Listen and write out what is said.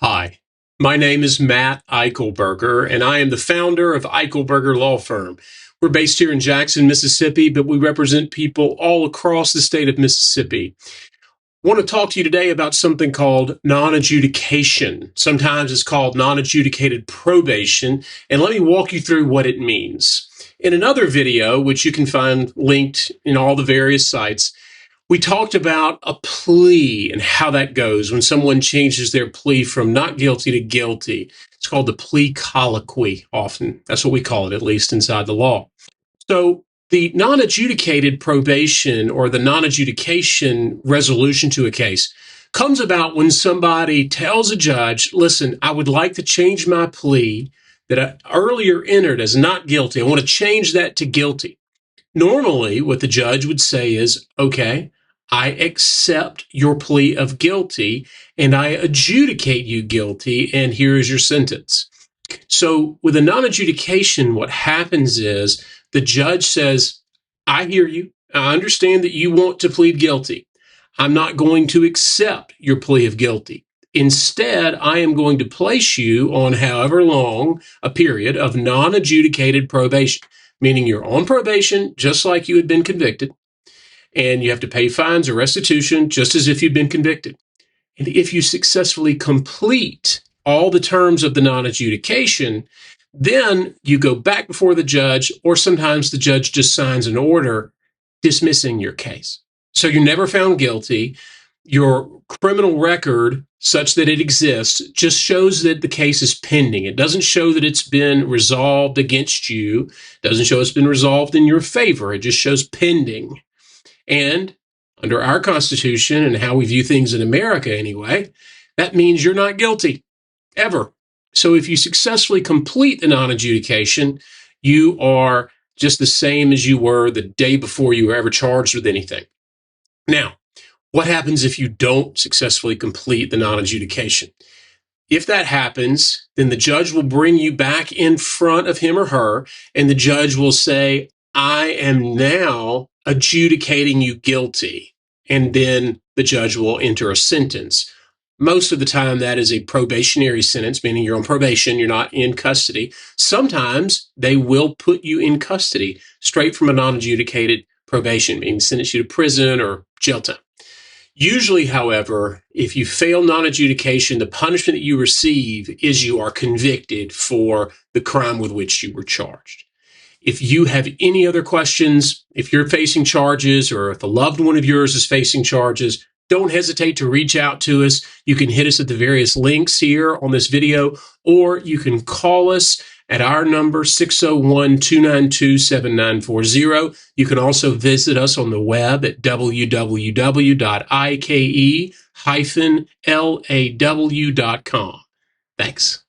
Hi, my name is Matt Eichelberger, and I am the founder of Eichelberger Law Firm. We're based here in Jackson, Mississippi, but we represent people all across the state of Mississippi. I want to talk to you today about something called non-adjudication. Sometimes it's called non-adjudicated probation, and let me walk you through what it means. In another video, which you can find linked in all the various sites, we talked about a plea and how that goes when someone changes their plea from not guilty to guilty. It's called the plea colloquy often. That's what we call it, at least inside the law. So the non-adjudicated probation or the non-adjudication resolution to a case comes about when somebody tells a judge, listen, I would like to change my plea that I earlier entered as not guilty. I want to change that to guilty. Normally, what the judge would say is, okay, I accept your plea of guilty and I adjudicate you guilty, and here is your sentence. So with a non-adjudication, what happens is the judge says, I hear you. I understand that you want to plead guilty. I'm not going to accept your plea of guilty. Instead, I am going to place you on however long a period of non-adjudicated probation, meaning you're on probation just like you had been convicted, and you have to pay fines or restitution just as if you'd been convicted. And if you successfully complete all the terms of the non-adjudication, then you go back before the judge, or sometimes the judge just signs an order dismissing your case. So you're never found guilty. Your criminal record, such that it exists, just shows that the case is pending. It doesn't show that it's been resolved against you. It doesn't show it's been resolved in your favor. It just shows pending. And under our Constitution and how we view things in America anyway, that means you're not guilty, ever. So if you successfully complete the non-adjudication, you are just the same as you were the day before you were ever charged with anything. Now, what happens if you don't successfully complete the non-adjudication? If that happens, then the judge will bring you back in front of him or her, and the judge will say, I am now adjudicating you guilty. And then the judge will enter a sentence. Most of the time, that is a probationary sentence, meaning you're on probation, you're not in custody. Sometimes they will put you in custody straight from a non-adjudicated probation, meaning sentence you to prison or jail time. Usually, however, if you fail non-adjudication, the punishment that you receive is you are convicted for the crime with which you were charged. If you have any other questions, if you're facing charges or if a loved one of yours is facing charges, don't hesitate to reach out to us. You can hit us at the various links here on this video, or you can call us at our number, 601-292-7940. You can also visit us on the web at www.ike-law.com. Thanks.